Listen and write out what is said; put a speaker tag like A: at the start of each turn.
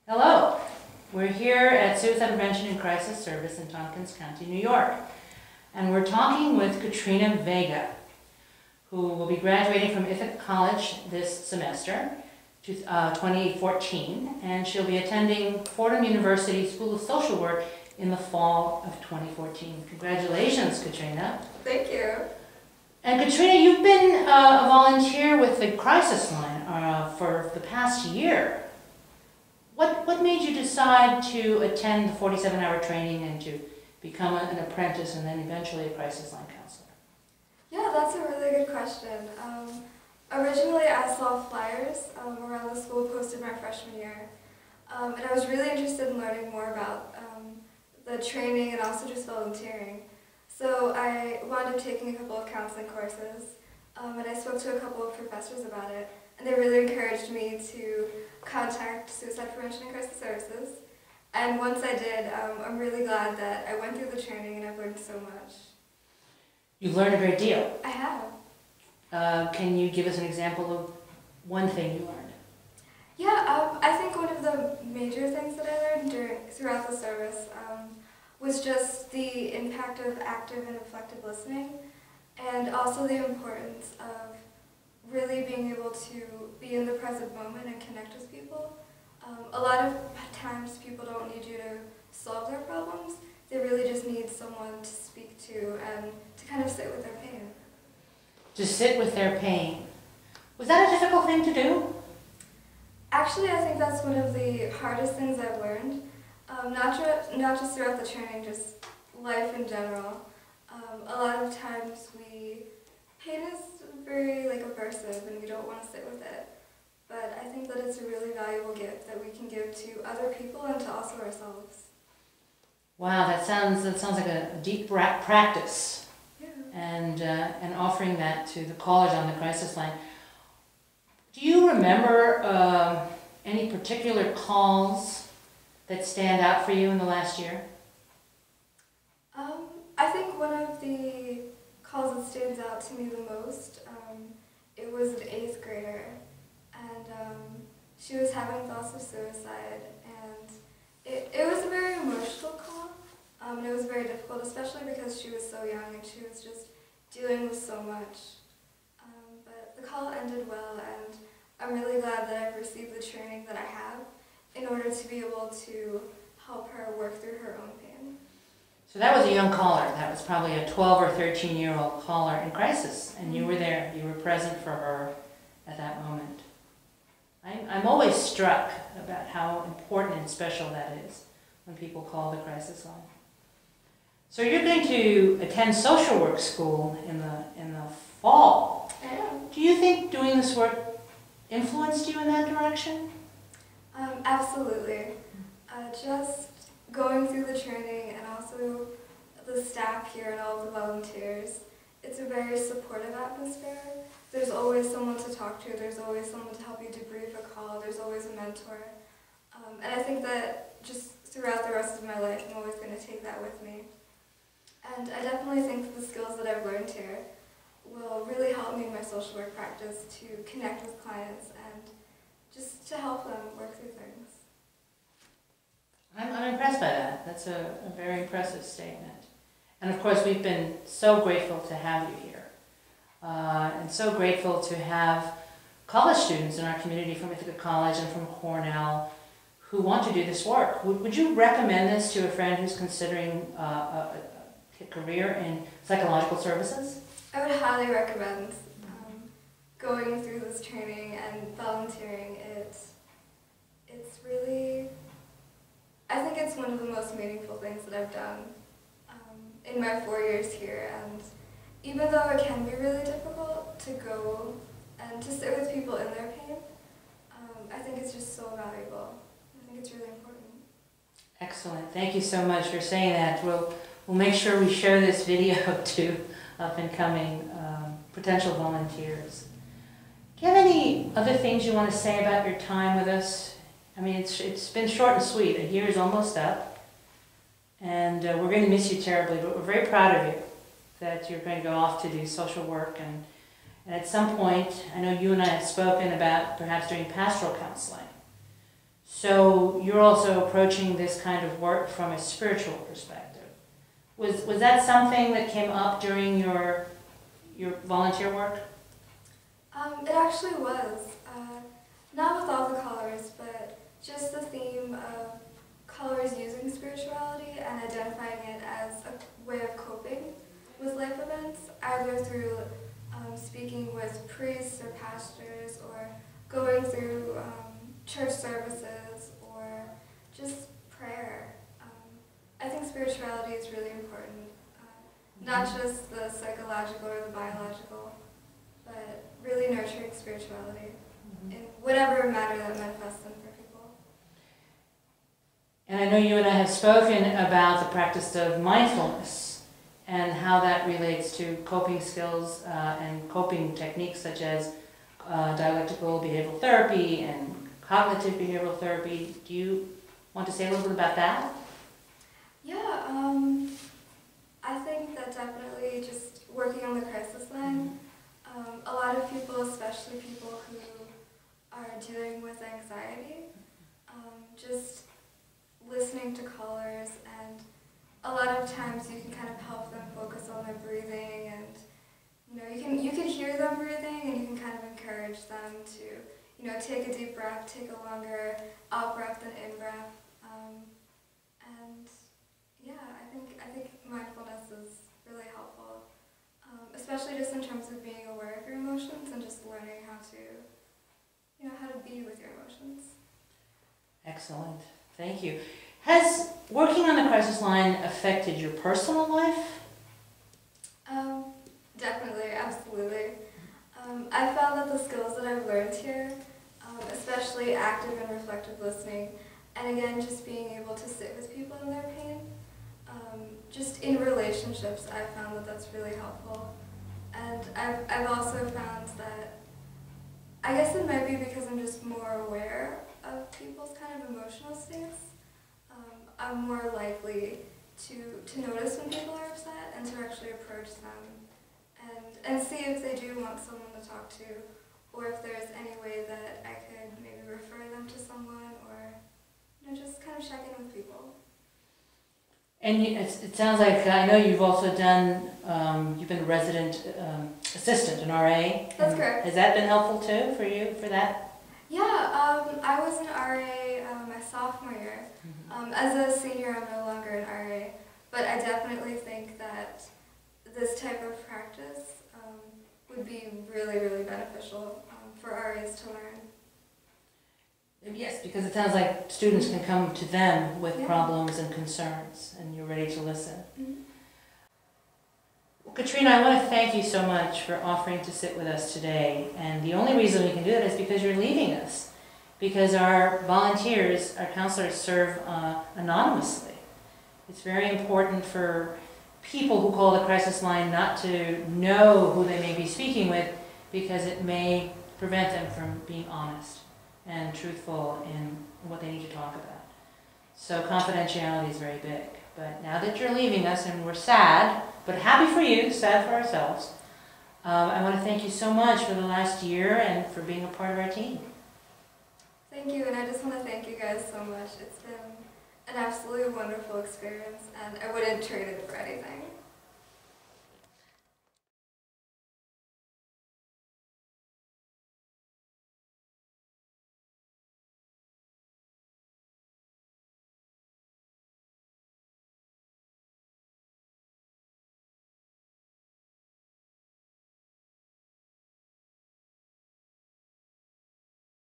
A: Hello, we're here at Suicide Prevention and Crisis Service in Tompkins County, New York. And we're talking with Katrina Vega, who will be graduating from Ithaca College this semester, 2014, and she'll be attending Fordham University School of Social Work in the fall of 2014. Congratulations, Katrina.
B: Thank you.
A: And Katrina, you've been a volunteer with the Crisisline for the past year. What made you decide to attend the 47-hour training and to become an apprentice and then eventually a Crisisline counselor?
B: Yeah, that's a really good question. Originally, I saw flyers around the school posted my freshman year, and I was really interested in learning more about the training and also just volunteering. So I wound up taking a couple of counseling courses, and I spoke to a couple of professors about it, and they really encouraged me to contact Suicide Prevention and Crisis Services. And once I did, I'm really glad that I went through the training and I've learned so much.
A: You've learned a great deal.
B: I have.
A: Can you give us an example of one thing you learned?
B: Yeah, I think one of the major things that I learned throughout the service was just the impact of active and reflective listening, and also the importance of really being able to be in the present moment and connect with people. A lot of times people don't need you to solve their problems, they really just need someone to speak to and to kind of sit with their pain.
A: To sit with their pain. Was that a difficult thing to do?
B: Actually, I think that's one of the hardest things I've learned. Not just throughout the training, just life in general. A lot of times pain is very aversive and we don't want to sit with it. But I think that it's a really valuable gift that we can give to other people and to also ourselves.
A: Wow, that sounds like a deep practice.
B: Yeah.
A: And offering that to the college on the Crisisline. Do you remember any particular calls that stand out for you in the last year?
B: I think one of the calls that stands out to me the most, it was an 8th grader, and she was having thoughts of suicide, and it was a very emotional call, and it was very difficult, especially because she was so young and she was just dealing with so much. But the call ended well, and I'm really glad that I've received the training that I have in order to be able to help her work through her own pain.
A: So that was a young caller. That was probably a 12 or 13-year-old caller in crisis, and you were there. You were present for her at that moment. I'm always struck about how important and special that is when people call the Crisisline. So you're going to attend social work school in the fall.
B: I am.
A: Do you think doing this work influenced you in that direction?
B: Absolutely. Just going through the training and also the staff here and all the volunteers, it's a very supportive atmosphere. There's always someone to talk to, there's always someone to help you debrief a call, there's always a mentor. And I think that just throughout the rest of my life, I'm always going to take that with me. And I definitely think that the skills that I've learned here will really help me in my social work practice to connect with clients and just to help them work through things.
A: I'm impressed by that. That's a very impressive statement. And of course, we've been so grateful to have you here. And so grateful to have college students in our community from Ithaca College and from Cornell who want to do this work. Would you recommend this to a friend who's considering a career in psychological services?
B: I would highly recommend going through this training and volunteering. It's really, I think it's one of the most meaningful things that I've done in my 4 years here. And even though it can be really difficult to go and to sit with people in their pain, I think it's just so valuable. I think it's really important. Excellent.
A: Thank you so much for saying that. We'll make sure we share this video to up-and-coming potential volunteers. Do you have any other things you want to say about your time with us? I mean, it's been short and sweet. A year is almost up, and we're going to miss you terribly, but we're very proud of you that you're going to go off to do social work, and at some point, I know you and I have spoken about perhaps doing pastoral counseling. So you're also approaching this kind of work from a spiritual perspective. Was that something that came up during your volunteer work?
B: It actually was. Not with all the colors, but just the theme of colors using spirituality and identifying it as a way of coping with life events, either through speaking with priests or pastors, or going through church services, or just prayer. I think spirituality is really important, not just the psychological or the biological, but really nurturing spirituality in whatever manner that manifests in for people.
A: And I know you and I have spoken about the practice of mindfulness and how that relates to coping skills and coping techniques such as dialectical behavioral therapy and cognitive behavioral therapy. Do you want to say a little bit about that?
B: Yeah, I think that definitely just working on the Crisisline, a lot of people, especially people who are dealing with anxiety, just listening to callers, and a lot of times you can kind of help them focus on their breathing, and you can hear them breathing, and you can kind of encourage them to take a deep breath, take a longer out breath than in breath, and yeah, I think mindfulness is really helpful, especially just in terms of being aware of your emotions and just learning how to be with your emotions.
A: Excellent. Thank you. Has working on the Crisisline affected your personal life?
B: Definitely, absolutely. I found that the skills that I've learned here, especially active and reflective listening, and again, just being able to sit with people in their pain, just in relationships, I've found that that's really helpful. And I've also found that, I guess it might be because I'm just more aware of people's kind of emotional states. I'm more likely to notice when people are upset and to actually approach them and see if they do want someone to talk to, or if there's any way that I could maybe refer them to someone, or just kind of check in with people.
A: And it sounds like, I know you've also done, you've been a resident assistant, an RA.
B: That's correct.
A: Has that been helpful too for you, for that?
B: Yeah, I was an RA my sophomore year. As a senior, I'm no longer an RA, but I definitely think that this type of practice would be really, really beneficial for RAs to learn.
A: Yes, because it sounds like students can come to them with problems and concerns, and you're ready to listen. Well, Katrina, I want to thank you so much for offering to sit with us today. And the only reason we can do that is because you're leaving us. Because our volunteers, our counselors, serve anonymously. It's very important for people who call the Crisisline not to know who they may be speaking with, because it may prevent them from being honest and truthful in what they need to talk about. So confidentiality is very big. But now that you're leaving us, and we're sad, but happy for you, sad for ourselves, I want to thank you so much for the last year and for being a part of our team.
B: Thank you, and I just want to thank you guys so much. It's been an absolutely wonderful experience, and I wouldn't trade it for anything.